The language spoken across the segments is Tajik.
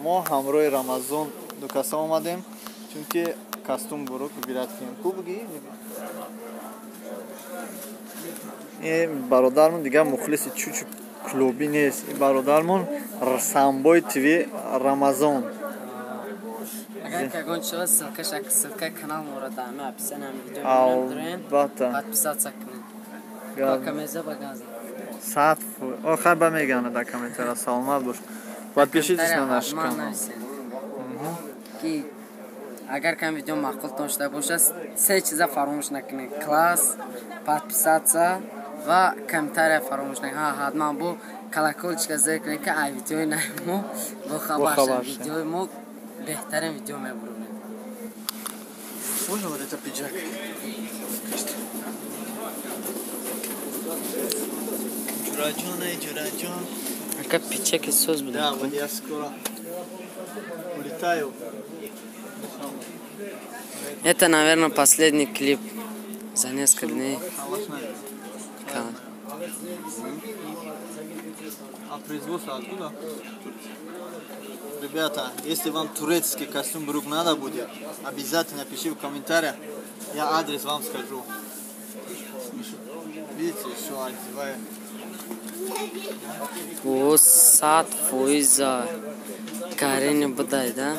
мо ҳамроҳи Рамазон ду каса омадем, чунки костюм бурук вибират кунем. Кубги бародармон дигар мухлиси чучу клуби нест. Бародармон самбой тви Рамазон. Agar kagon chiqsa ссылка канал мора даме описанам видео Албатта. подписаться кунед. Камеза багаза. Саф. Охар ба мегана да комментария саломат бош. Подпишитесь на наш канал. Ки агар кам видео мақул дошта бошад, се чиза фаромӯш накунед. Класс, подписаться ва комментария фаромӯш накунед. Ҳатман бо колокольчика зер кунед ки ай видеои намо бо хабар шавед. Видеои мо беҳтарин видео мебурем. Можно вот это пиджак? Джураджон. Как пиджак и соус будет? Да, вот я скоро улетаю. Это, наверное, последний клип за несколько дней. А производство откуда? Ребята, если вам турецкий костюм брук надо будет, обязательно пишите в комментариях, я адрес вам скажу. Видите, что одеваю. О, сад фойза. Карине бадай, да?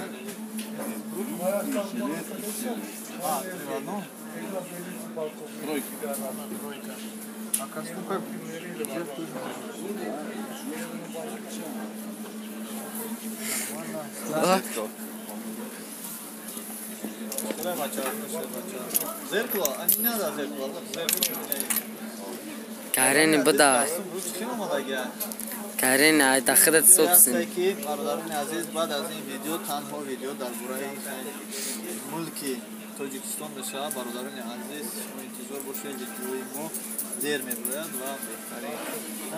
Тройка. А костюм как? Зеркало? А не надо зеркало. Карине бадай. Карине ай дахрат собсин. Бародарони азиз, баъд аз ин видео танҳо видео дар бораи мулки Тоҷикистон мешавад. Бародарони азиз, шумо интизор бошед, видеои мо дер мебояд ва беҳтарин.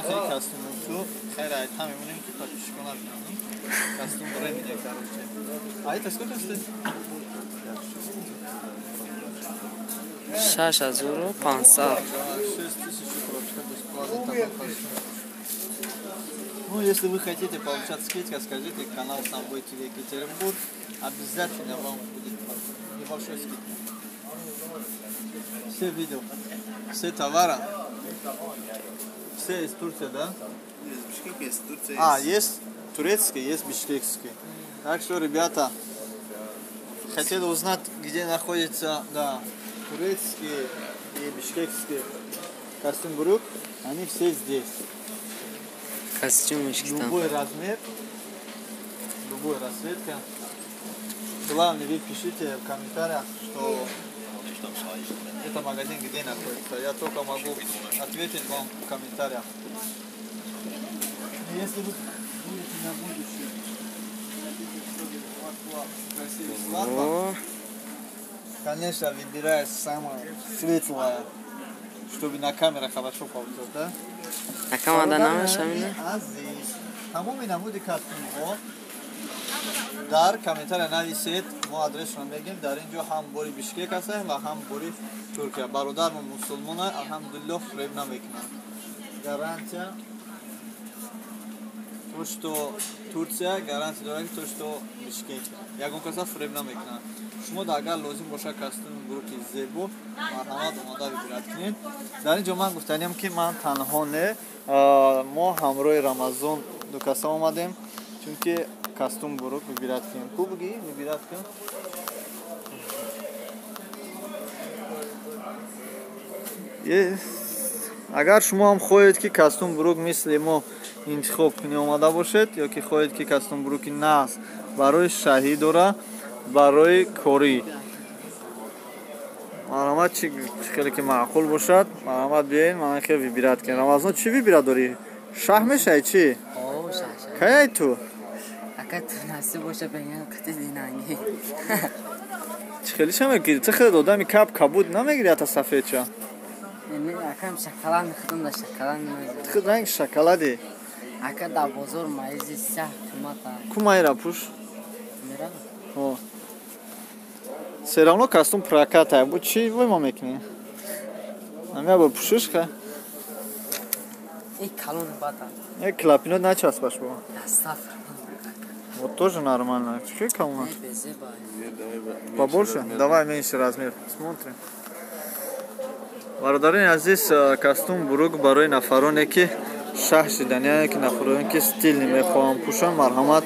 Хеле костюму ту хайр ай там мемонем ки подписчикон накунем. Костюм времени, короче. А это сколько стоит? 6500. 6000 коробочка бесплатно такой костюм. Ну, если вы хотите получать скидку, скажите канал Самбой ТВ Екатеринбург. Обязательно вам будет небольшой скидка. Все видео, все товары, все из Турции, да? Бишкек есть, Турция есть. А, есть турецкий, есть бишкекский. Так что, ребята, хотели узнать, где находится, да, турецкий и бишкекский костюм брук, они все здесь. Костюмочки там. Любой размер, любой расцветка. Главное, вы пишите в комментариях, что это магазин где находится. Я только могу ответить вам в комментариях. Если вы будете на будущее красивый свадьба, конечно, выбирай самое светлое, чтобы на камерах хорошо получилось, да? А камера намешамина? Азиз. Тамоми намуди костюмҳо дар комментария нависед. Мо адресро мегем. Дар ин ҷо ҳам бори Бишкек ҳастем ва ҳам бори Туркия. Бародармон мусулмон аст, алҳамдулиллоҳ фреб намекунад. Гарантия то, что Турция, гарантия дорад то, что Бишкек. Ягон каса фреб намекунад. Шумо агар лозим боша костюм буруки зебо марҳамат омода вибират кунед. Дар ин ҷо ман гуфтанем ки ман танҳо не, мо ҳамроҳи Рамазон ду каса омадем, чунки костюм бурук вибират кунем. Кубги вибират кун. Агар шумо ҳам хоҳед ки костюм бурук мисли мо интихоб кунӣ омада бошед, ё ки хоҳед ки костюм буруки нағз барои шаҳӣ дора, барои корӣ марҳамат чи хеле ки маъқул бошад, марҳамат биёед ман хеле вибират кунем. Рамазон чи вибират дорӣ? Шаҳ мешавӣ чи? О, шаҳ. Кай ту? Ака ту насиб боша беган қати динанги. Чи хеле шамекӣ? Чи хеле одами кабуд намегири ата сафедча? Не, акам шоколад мехӯрдам, да шоколад намегирам. Ти ранг шоколади? Ака да бозор майзи сах тумата. Кумайра пуш? Мера? О. Все равно костюм прокатает. Будь чи вы мамекни? А меня бы пушишка? И калон бата. Клапинот на час пошло. Астафр. Вот тоже нормально. Чуть кому? Безе бай. Побольше? Давай меньше размер. Смотрим. Бародарин азиз, костюм бурук барои нафароне ки шаҳр шидан, ки нафароне ки стилни мехоҳам пӯшам, марҳамат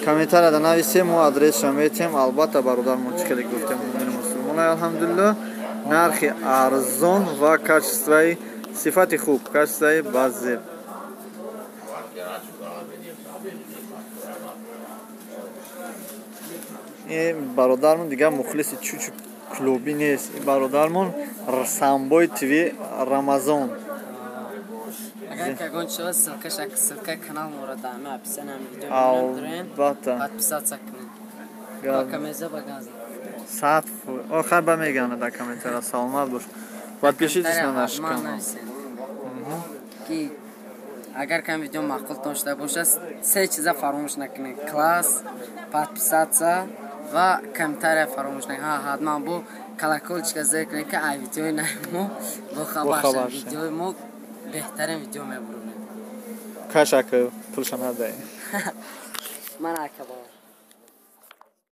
комментарияда нависем ва адресша метем. Албатта бародармон чӣ хеле гуфтем муъмини мусулмонай алҳамдулиллаҳ. Нархи арзон ва качествои сифати хуб, качествои базеб. این برادرمون دیگه مخلص چوچو کلوبی نیست. این برادرمون سامبوی تیوی رمضان. اگر که گون شود سلکه کانال مورد همه اپسن هم ویدیو میرم دارین подписаться کنین با کمیزه با گازم ساعت آخر با میگنه در کامنتر سلامت باش. подпишитесь на наш канал. که اگر که ویدیو معقول داشته باشه سه چیزا فراموش نکنین: کلاس، подписаться و کامنتر فراموش نکنین. حتما بو کلاکولچکا زیر کنین که ای ویدیوی نمو با خبر ویدیوی مو بهترین ویدیو میبرونیم. کاش اکه پولش نده. من اکه با